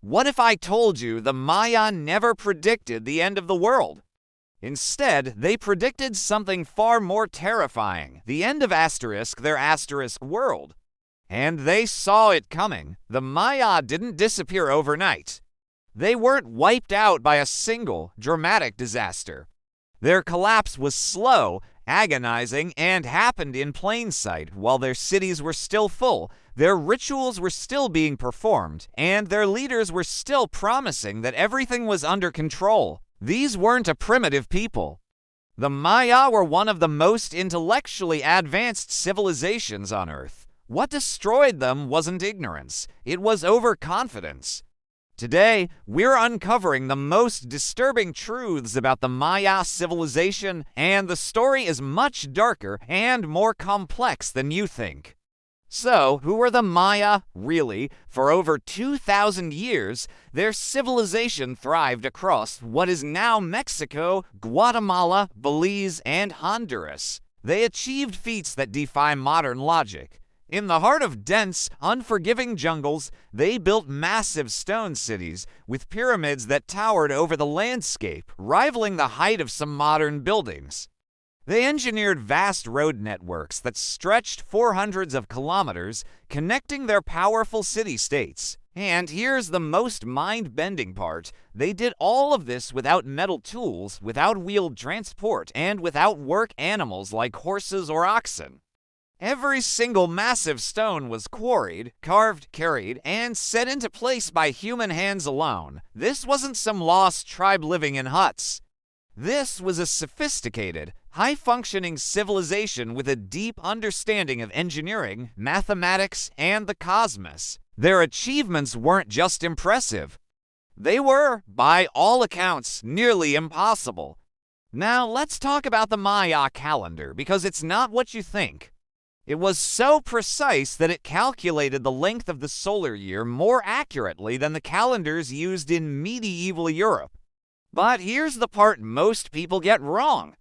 What if I told you the Maya never predicted the end of the world? Instead, they predicted something far more terrifying, the end of their asterisk world. And they saw it coming. The Maya didn't disappear overnight. They weren't wiped out by a single dramatic disaster. Their collapse was slow, agonizing, and happened in plain sight while their cities were still full, their rituals were still being performed, and their leaders were still promising that everything was under control. These weren't a primitive people. The Maya were one of the most intellectually advanced civilizations on Earth. What destroyed them wasn't ignorance, it was overconfidence. Today, we're uncovering the most disturbing truths about the Maya civilization, and the story is much darker and more complex than you think. So, who were the Maya, really? For over 2,000 years, their civilization thrived across what is now Mexico, Guatemala, Belize, and Honduras. They achieved feats that defy modern logic. In the heart of dense, unforgiving jungles, they built massive stone cities with pyramids that towered over the landscape, rivaling the height of some modern buildings. They engineered vast road networks that stretched 400s of kilometers, connecting their powerful city-states. And here's the most mind-bending part. They did all of this without metal tools, without wheeled transport, and without work animals like horses or oxen. Every single massive stone was quarried, carved, carried, and set into place by human hands alone. This wasn't some lost tribe living in huts. This was a sophisticated, high-functioning civilization with a deep understanding of engineering, mathematics, and the cosmos. Their achievements weren't just impressive. They were, by all accounts, nearly impossible. Now, let's talk about the Maya calendar, because it's not what you think. It was so precise that it calculated the length of the solar year more accurately than the calendars used in medieval Europe. But here's the part most people get wrong.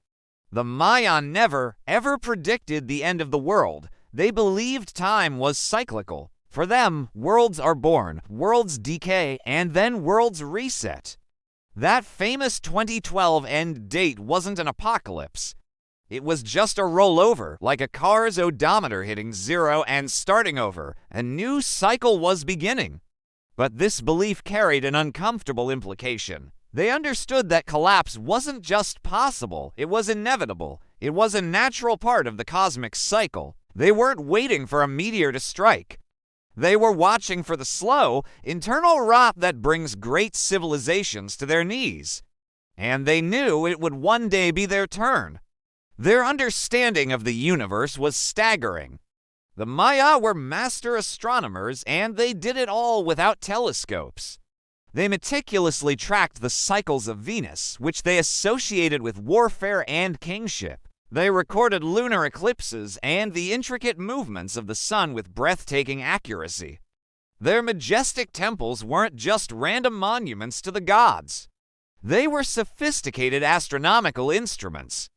The Maya never, ever predicted the end of the world. They believed time was cyclical. For them, worlds are born, worlds decay, and then worlds reset. That famous 2012 end date wasn't an apocalypse. It was just a rollover, like a car's odometer hitting zero and starting over. A new cycle was beginning. But this belief carried an uncomfortable implication. They understood that collapse wasn't just possible, it was inevitable. It was a natural part of the cosmic cycle. They weren't waiting for a meteor to strike. They were watching for the slow, internal rot that brings great civilizations to their knees. And they knew it would one day be their turn. Their understanding of the universe was staggering. The Maya were master astronomers, and they did it all without telescopes. They meticulously tracked the cycles of Venus, which they associated with warfare and kingship. They recorded lunar eclipses and the intricate movements of the sun with breathtaking accuracy. Their majestic temples weren't just random monuments to the gods. They were sophisticated astronomical instruments.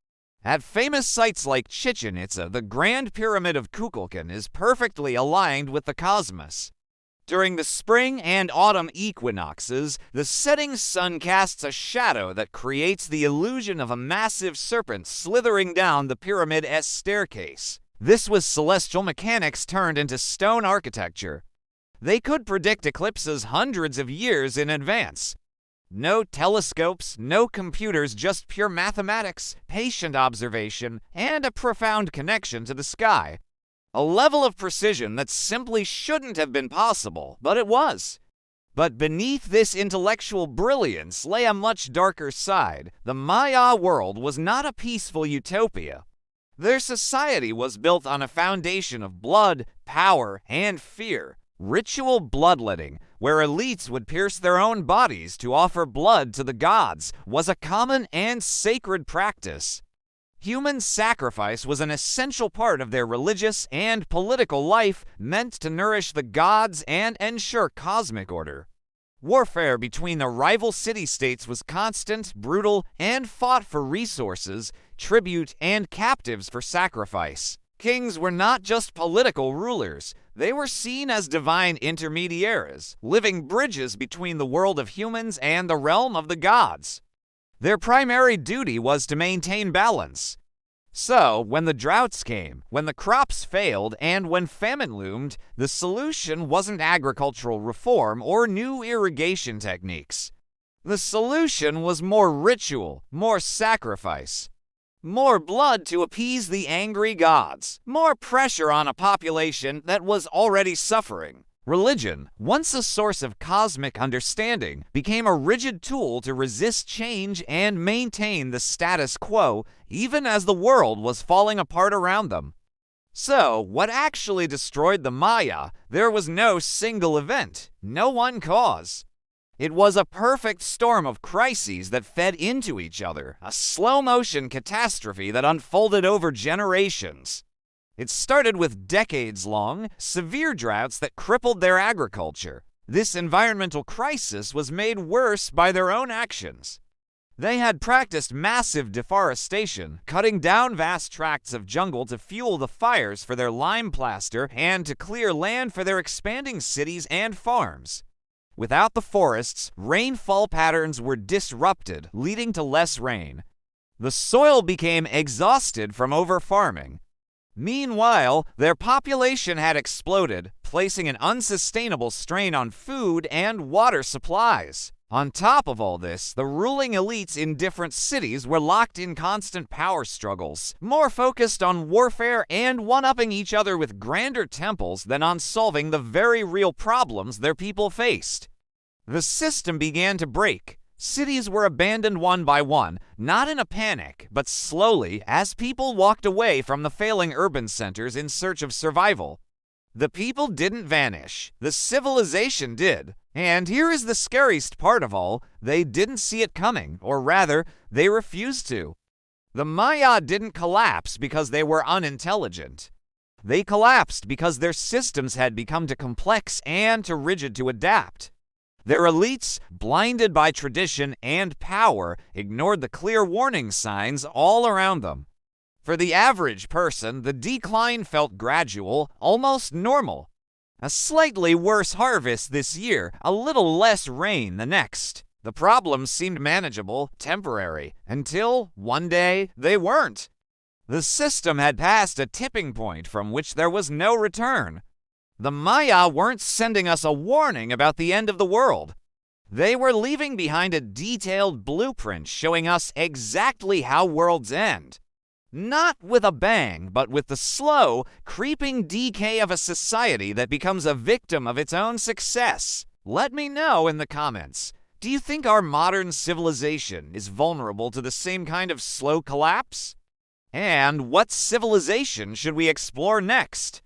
At famous sites like Chichen Itza, the Grand Pyramid of Kukulkan is perfectly aligned with the cosmos. During the spring and autumn equinoxes, the setting sun casts a shadow that creates the illusion of a massive serpent slithering down the pyramid's staircase. This was celestial mechanics turned into stone architecture. They could predict eclipses hundreds of years in advance. No telescopes, no computers, just pure mathematics, patient observation, and a profound connection to the sky. A level of precision that simply shouldn't have been possible, but it was. But beneath this intellectual brilliance lay a much darker side. The Maya world was not a peaceful utopia. Their society was built on a foundation of blood, power, and fear. Ritual bloodletting, where elites would pierce their own bodies to offer blood to the gods, was a common and sacred practice. Human sacrifice was an essential part of their religious and political life, meant to nourish the gods and ensure cosmic order. Warfare between the rival city-states was constant, brutal, and fought for resources, tribute, and captives for sacrifice. Kings were not just political rulers. They were seen as divine intermediaries, living bridges between the world of humans and the realm of the gods. Their primary duty was to maintain balance. So, when the droughts came, when the crops failed, and when famine loomed, the solution wasn't agricultural reform or new irrigation techniques. The solution was more ritual, more sacrifice. More blood to appease the angry gods. More pressure on a population that was already suffering. Religion, once a source of cosmic understanding, became a rigid tool to resist change and maintain the status quo, even as the world was falling apart around them. So, what actually destroyed the Maya? There was no single event, no one cause. It was a perfect storm of crises that fed into each other, a slow-motion catastrophe that unfolded over generations. It started with decades-long, severe droughts that crippled their agriculture. This environmental crisis was made worse by their own actions. They had practiced massive deforestation, cutting down vast tracts of jungle to fuel the fires for their lime plaster and to clear land for their expanding cities and farms. Without the forests, rainfall patterns were disrupted, leading to less rain. The soil became exhausted from over-farming. Meanwhile, their population had exploded, placing an unsustainable strain on food and water supplies. On top of all this, the ruling elites in different cities were locked in constant power struggles, more focused on warfare and one-upping each other with grander temples than on solving the very real problems their people faced. The system began to break. Cities were abandoned one by one, not in a panic, but slowly as people walked away from the failing urban centers in search of survival. The people didn't vanish, the civilization did. And here is the scariest part of all, they didn't see it coming, or rather, they refused to. The Maya didn't collapse because they were unintelligent. They collapsed because their systems had become too complex and too rigid to adapt. Their elites, blinded by tradition and power, ignored the clear warning signs all around them. For the average person, the decline felt gradual, almost normal. A slightly worse harvest this year, a little less rain the next. The problems seemed manageable, temporary, until, one day, they weren't. The system had passed a tipping point from which there was no return. The Maya weren't sending us a warning about the end of the world. They were leaving behind a detailed blueprint showing us exactly how worlds end. Not with a bang, but with the slow, creeping decay of a society that becomes a victim of its own success. Let me know in the comments. Do you think our modern civilization is vulnerable to the same kind of slow collapse? And what civilization should we explore next?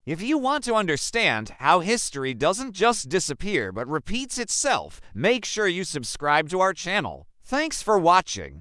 If you want to understand how history doesn't just disappear but repeats itself, make sure you subscribe to our channel. Thanks for watching.